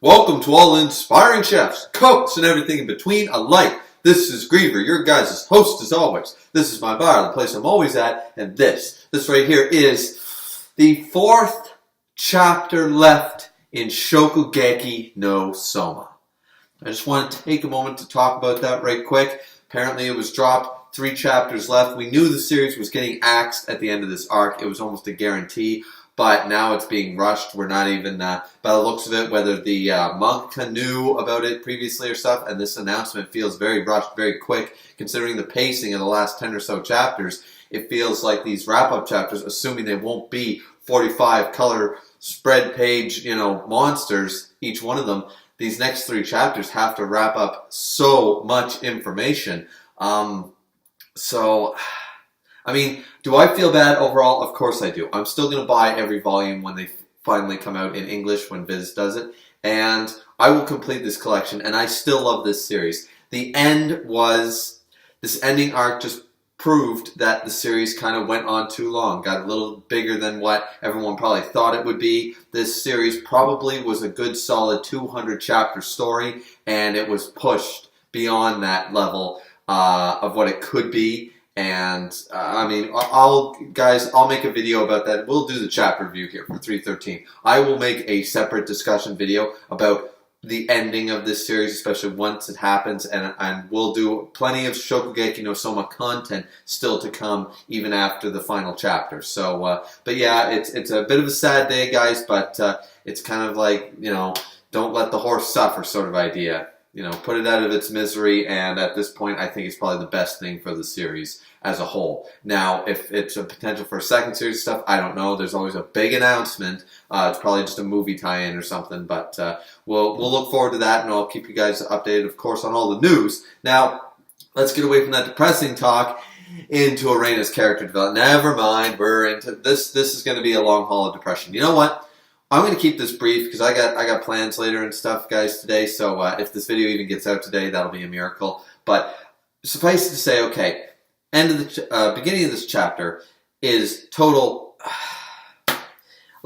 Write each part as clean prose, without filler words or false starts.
Welcome to all inspiring chefs, cooks, and everything in between alike. This is Griever, your guys' host as always. This is my bar, the place I'm always at, and this right here is the fourth chapter left in Shokugeki no Soma. I just want to take a moment to talk about that right quick. Apparently it was dropped, 3 chapters left. We knew the series was getting axed at the end of this arc. It was almost a guarantee. But now it's being rushed. We're not even, by the looks of it, whether the manga knew about it previously or stuff, and this announcement feels very rushed, very quick, considering the pacing of the last 10 or so chapters. It feels like these wrap-up chapters, assuming they won't be 45 color spread page, monsters, each one of them, these next 3 chapters have to wrap up so much information. Do I feel bad overall? Of course I do. I'm still going to buy every volume when they finally come out in English, when Viz does it. And I will complete this collection, and I still love this series. This ending arc just proved that the series kind of went on too long. Got a little bigger than what everyone probably thought it would be. This series probably was a good solid 200 chapter story, and it was pushed beyond that level of what it could be. And, I'll make a video about that. We'll do the chapter review here for 313. I will make a separate discussion video about the ending of this series, especially once it happens, and we'll do plenty of Shokugeki no Soma content still to come, even after the final chapter. So, but yeah, it's a bit of a sad day, guys, but it's kind of like, don't let the horse suffer sort of idea. Put it out of its misery, and at this point, I think it's probably the best thing for the series as a whole. Now, if it's a potential for a second series stuff, I don't know. There's always a big announcement. It's probably just a movie tie-in or something, but we'll look forward to that, and I'll keep you guys updated, of course, on all the news. Now, let's get away from that depressing talk into Erina's character development. Never mind, we're into this. This is going to be a long haul of depression. You know what? I'm going to keep this brief because I got plans later and stuff, guys, today. So if this video even gets out today, that'll be a miracle. But suffice to say, okay, beginning of this chapter is total.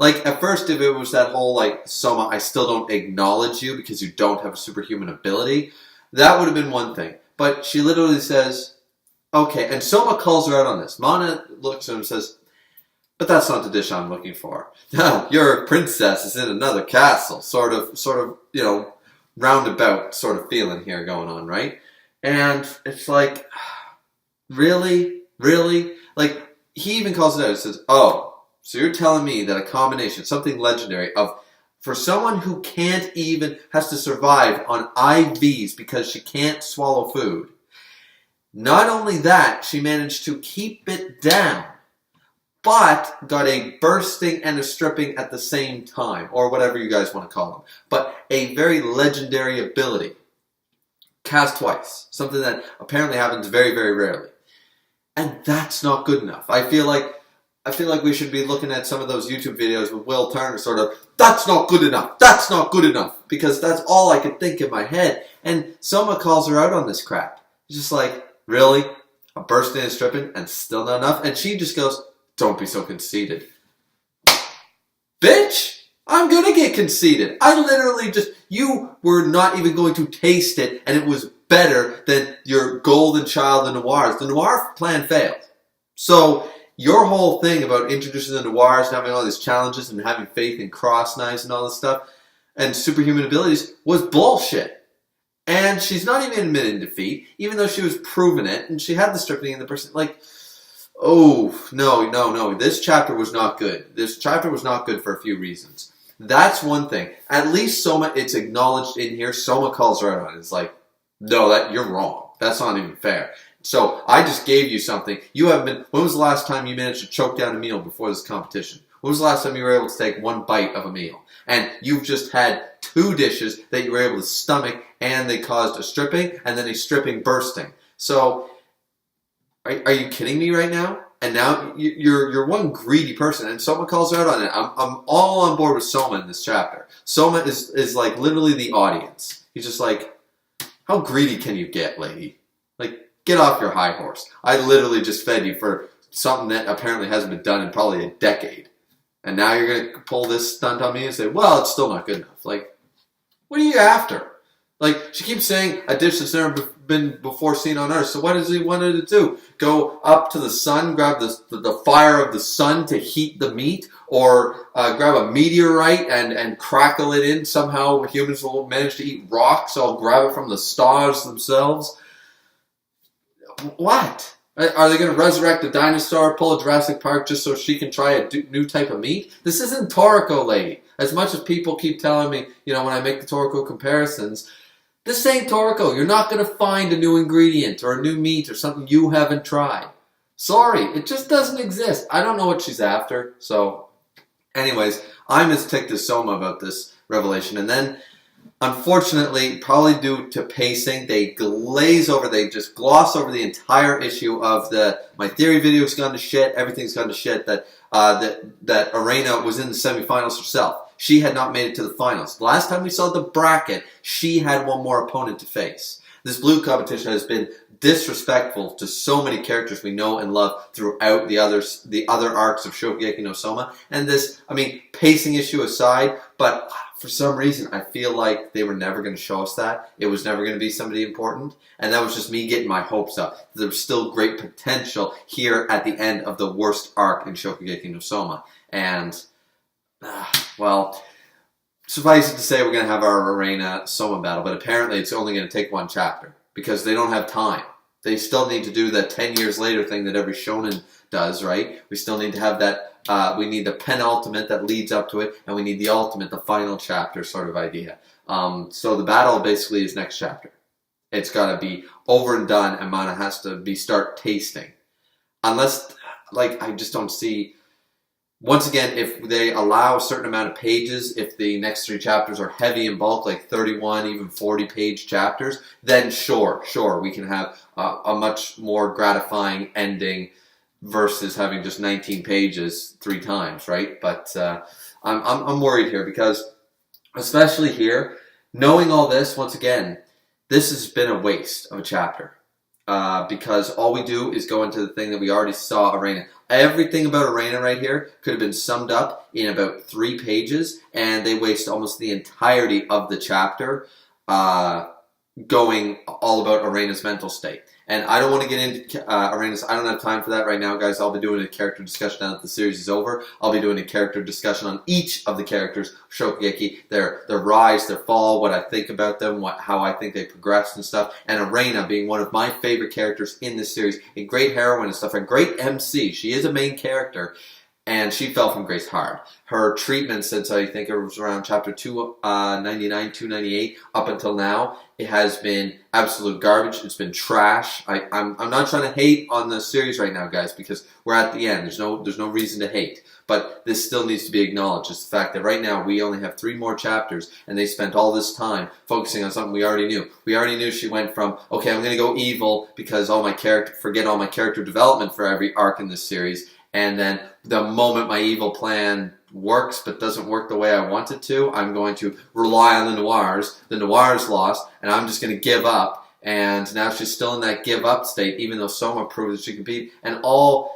At first, if it was that whole Soma, I still don't acknowledge you because you don't have a superhuman ability, that would have been one thing. But she literally says, okay, and Soma calls her out on this. Mana looks at him and says, but that's not the dish I'm looking for. No, your princess is in another castle. Sort of, roundabout sort of feeling here going on, right? And it's like, really? Really? He even calls it out. He says, oh, so you're telling me that a combination, something legendary, for someone who has to survive on IVs because she can't swallow food. Not only that, she managed to keep it down, but got a bursting and a stripping at the same time, or whatever you guys want to call them. But a very legendary ability. Cast twice. Something that apparently happens very, very rarely. And that's not good enough. I feel like we should be looking at some of those YouTube videos with Will Turner sort of, that's not good enough, that's not good enough. Because that's all I could think in my head. And Soma calls her out on this crap. She's just like, really? A bursting and stripping and still not enough? And she just goes, don't be so conceited. Bitch! I'm gonna get conceited. I literally you were not even going to taste it, and it was better than your golden child, the Noirs. The Noir plan failed. So, your whole thing about introducing the Noirs and having all these challenges and having faith in cross knives and all this stuff, and superhuman abilities, was bullshit. And she's not even admitting defeat, even though she was proving it, and she had the stripping in the person, oh, no. This chapter was not good. This chapter was not good for a few reasons. That's one thing. At least Soma, it's acknowledged in here. Soma calls her out on it. It's like, no, you're wrong. That's not even fair. So, I just gave you something. When was the last time you managed to choke down a meal before this competition? When was the last time you were able to take one bite of a meal? And you've just had 2 dishes that you were able to stomach, and they caused a stripping, and then a stripping bursting. So, are you kidding me right now? And now you're one greedy person, and Soma calls her out on it. I'm all on board with Soma in this chapter. Soma is like literally the audience. He's just like, how greedy can you get, lady? Get off your high horse. I literally just fed you for something that apparently hasn't been done in probably a decade. And now you're going to pull this stunt on me and say, well, it's still not good enough. What are you after? Like, she keeps saying a dish that's never been before seen on Earth. So what does he want her to do? Go up to the sun, grab the fire of the sun to heat the meat? Or grab a meteorite and crackle it in? Somehow humans will manage to eat rocks, so I'll grab it from the stars themselves? What? Are they going to resurrect a dinosaur, pull a Jurassic Park just so she can try a new type of meat? This isn't Toriko, lady. As much as people keep telling me, when I make the Toriko comparisons, this ain't Toriko. You're not going to find a new ingredient or a new meat or something you haven't tried. Sorry, it just doesn't exist. I don't know what she's after. So, anyways, I'm as ticked as Soma about this revelation. And then, unfortunately, probably due to pacing, they just gloss over the entire issue of my theory video's gone to shit, everything's gone to shit, that Erina was in the semifinals herself. She had not made it to the finals. The last time we saw the bracket, she had one more opponent to face. This blue competition has been disrespectful to so many characters we know and love throughout the other arcs of Shokugeki no Soma. And this, pacing issue aside, but for some reason I feel like they were never going to show us that. It was never going to be somebody important. And that was just me getting my hopes up. There was still great potential here at the end of the worst arc in Shokugeki no Soma. And, well, suffice it to say we're going to have our Erina Soma battle, but apparently it's only going to take one chapter because they don't have time. They still need to do the 10 years later thing that every shonen does, right? We still need to have that, we need the penultimate that leads up to it, and we need the ultimate, the final chapter sort of idea. So the battle basically is next chapter. It's got to be over and done, and Mana has to start tasting. Unless, I just don't see... Once again, if they allow a certain amount of pages, if the next 3 chapters are heavy in bulk, like 31, even 40-page chapters, then sure, we can have a much more gratifying ending versus having just 19 pages 3 times, right? But I'm worried here because, especially here, knowing all this, once again, this has been a waste of a chapter. Because all we do is go into the thing that we already saw Erina. Everything about Erina right here could have been summed up in about 3 pages, and they waste almost the entirety of the chapter going all about Erina's mental state. And I don't want to get into Erina's... I don't have time for that right now, guys. I'll be doing a character discussion now that the series is over. I'll be doing a character discussion on each of the characters, Shokugeki, their rise, their fall, what I think about them, how I think they progressed and stuff. And Erina being one of my favorite characters in this series, a great heroine and stuff, a great MC. She is a main character. And she fell from grace hard. Her treatment since I think it was around chapter 299, 298 up until now, it has been absolute garbage. It's been trash. I'm not trying to hate on the series right now, guys, because we're at the end. There's no reason to hate. But this still needs to be acknowledged. It's the fact that right now we only have 3 more chapters, and they spent all this time focusing on something we already knew. We already knew she went from, okay, I'm going to go evil because forget all my character development for every arc in this series. And then the moment my evil plan works but doesn't work the way I want it to, I'm going to rely on the Noirs. The Noirs lost, and I'm just going to give up. And now she's still in that give up state, even though Soma proved that she can beat. And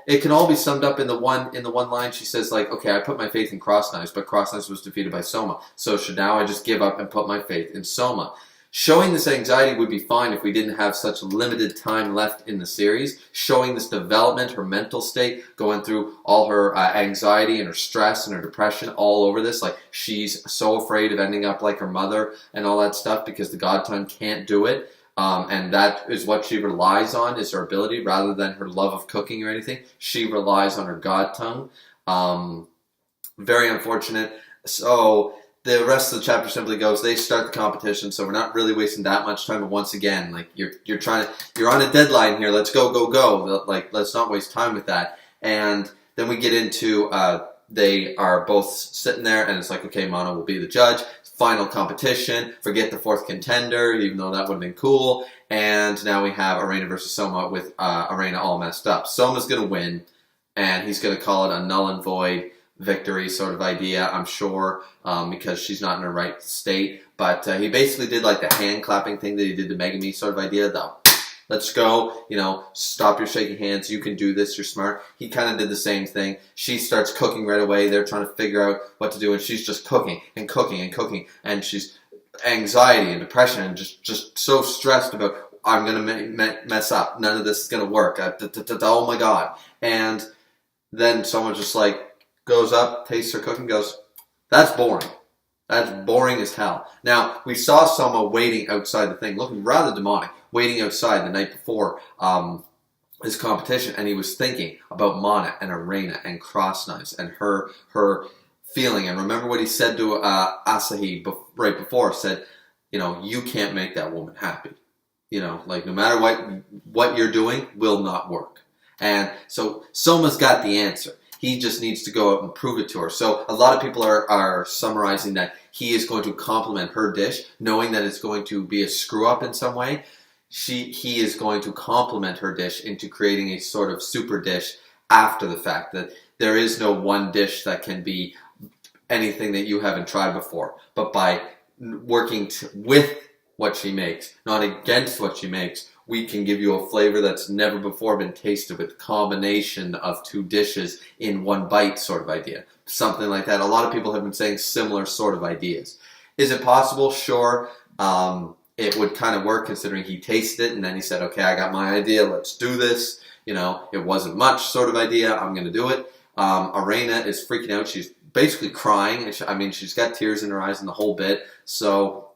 it can all be summed up in the one line. She says, okay, I put my faith in Cross Knives, but Cross Knives was defeated by Soma. So should now I just give up and put my faith in Soma? Showing this anxiety would be fine if we didn't have such limited time left in the series. Showing this development, her mental state, going through all her anxiety and her stress and her depression all over this. She's so afraid of ending up like her mother and all that stuff because the God tongue can't do it. And that is what she relies on, is her ability, rather than her love of cooking or anything. She relies on her God tongue. Very unfortunate. So... the rest of the chapter simply goes, they start the competition, so we're not really wasting that much time. But once again, you're on a deadline here. Let's go. Let's not waste time with that. And then we get into, they are both sitting there, and it's okay, Mana will be the judge. Final competition. Forget the 4th contender, even though that would have been cool. And now we have Erina versus Soma with Erina all messed up. Soma's going to win, and he's going to call it a null and void victory sort of idea, I'm sure, because she's not in her right state. But he basically did the hand clapping thing that he did to Megami sort of idea, though. Let's go, stop your shaking hands, you can do this, you're smart. He kind of did the same thing. She starts cooking right away, they're trying to figure out what to do, and she's just cooking and cooking and cooking, and she's anxiety and depression and just so stressed about, I'm going to mess up. None of this is going to work. Oh my God. And then someone just like goes up, tastes her cooking, goes, that's boring. That's boring as hell. Now, we saw Soma waiting outside the thing, looking rather demonic, waiting outside the night before his competition, and he was thinking about Mana and Erina and Cross Knives and her feeling. And remember what he said to Asahi right before, said, you can't make that woman happy. Like no matter what you're doing will not work. And so Soma's got the answer. He just needs to go out and prove it to her. So a lot of people are summarizing that he is going to compliment her dish, knowing that it's going to be a screw up in some way. He is going to compliment her dish into creating a sort of super dish after the fact, that there is no one dish that can be anything that you haven't tried before. But by working with what she makes, not against what she makes, we can give you a flavor that's never before been tasted with combination of two dishes in one bite sort of idea. Something like that. A lot of people have been saying similar sort of ideas. Is it possible? Sure. It would kind of work considering he tasted it and then he said, okay, I got my idea, let's do this. It wasn't much sort of idea, I'm going to do it. Erina is freaking out. She's basically crying. She's got tears in her eyes and the whole bit. So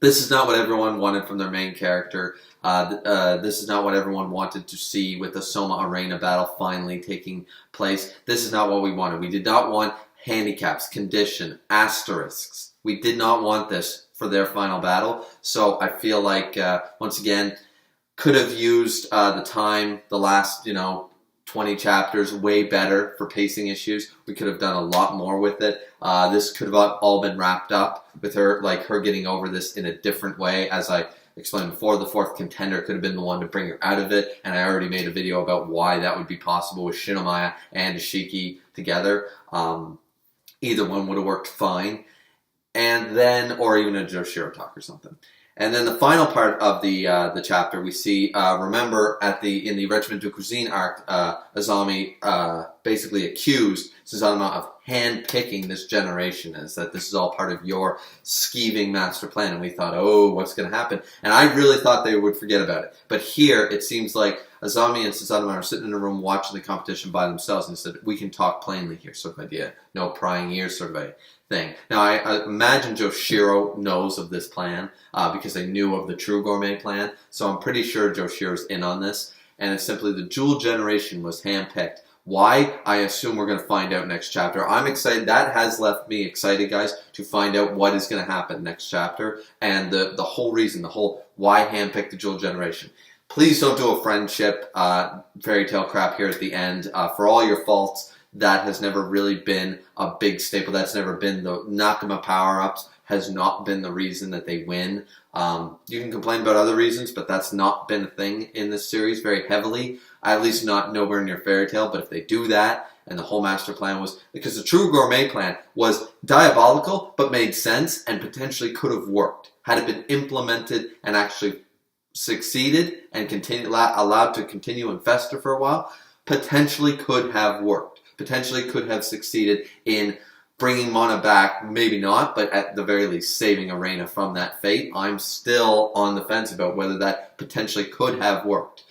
this is not what everyone wanted from their main character. This is not what everyone wanted to see with the Soma-Erina battle finally taking place. This is not what we wanted. We did not want handicaps, condition, asterisks. We did not want this for their final battle. So I feel like, once again, could have used the time, the last, 20 chapters way better for pacing issues. We could have done a lot more with it. This could have all been wrapped up with her getting over this in a different way. As I explained before, the fourth contender could have been the one to bring her out of it, and I already made a video about why that would be possible with Shinomiya and Ishiki together. Either one would have worked fine. And then, or even a Joshiro talk or something. And then the final part of the chapter, we see, remember in the Regiment de Cuisine arc, Azami basically accused Susanuma of hand-picking this generation, as that this is all part of your scheming master plan. And we thought, oh, what's going to happen? And I really thought they would forget about it. But here, it seems like Azami and Susanuma are sitting in a room watching the competition by themselves and said, we can talk plainly here, sort of idea. No prying ears, sort of a thing. Now, I imagine Joshiro knows of this plan because they knew of the True Gourmet plan. So I'm pretty sure Joshiro's in on this. And it's simply the Jewel generation was handpicked. Why? I assume we're going to find out next chapter. I'm excited. That has left me excited, guys, to find out what is going to happen next chapter. And the whole reason, the whole why handpick the Jewel generation. Please don't do a friendship fairy tale crap here at the end. For all your faults, that has never really been a big staple. That's never been the Nakama power-ups, has not been the reason that they win. You can complain about other reasons, but that's not been a thing in this series very heavily. At least not nowhere near Fairy Tail, but if they do that, and the whole master plan was, because the True Gourmet plan was diabolical, but made sense, and potentially could have worked. Had it been implemented and actually succeeded, and allowed to continue and fester for a while, potentially could have worked. Potentially could have succeeded in bringing Mana back, maybe not, but at the very least saving Erina from that fate. I'm still on the fence about whether that potentially could have worked.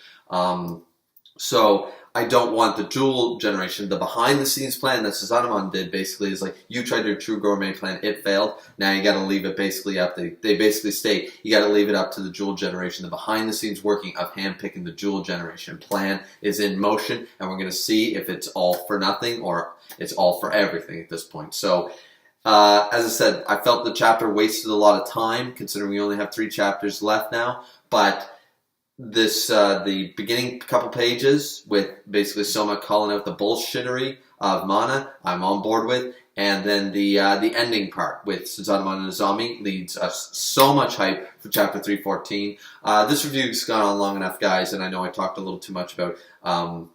So I don't want the Jewel generation. The behind-the-scenes plan that Susanamon did basically is like, you tried your True Gourmet plan, it failed. Now you got to leave it basically up. They basically state you got to leave it up to the Jewel generation. The behind-the-scenes working of handpicking the Jewel generation plan is in motion, and we're going to see if it's all for nothing or it's all for everything at this point. So, as I said, I felt the chapter wasted a lot of time, considering we only have 3 chapters left now, but this the beginning couple pages with basically Soma calling out the bullshittery of Mana, I'm on board with, and then the ending part with Susanamon and Azami leads us so much hype for chapter 314. This review's gone on long enough, guys, and I know I talked a little too much about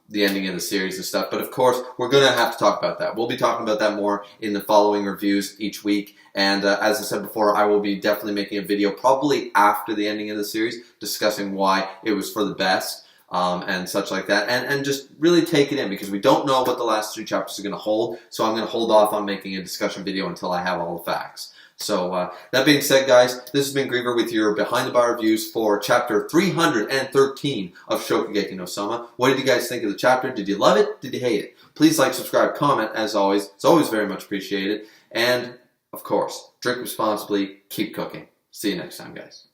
the ending of the series and stuff, but of course we're going to have to talk about that. We'll be talking about that more in the following reviews each week. And as I said before, I will be definitely making a video probably after the ending of the series discussing why it was for the best. and such like that, and just really take it in, because we don't know what the last 3 chapters are going to hold, so I'm going to hold off on making a discussion video until I have all the facts. So that being said, guys, this has been Griever with your Behind the Bar reviews for chapter 313 of Shokugeki no Soma. What did you guys think of the chapter? Did you love it? Did you hate it? Please like, subscribe, comment, as always. It's always very much appreciated. And, of course, drink responsibly, keep cooking. See you next time, guys.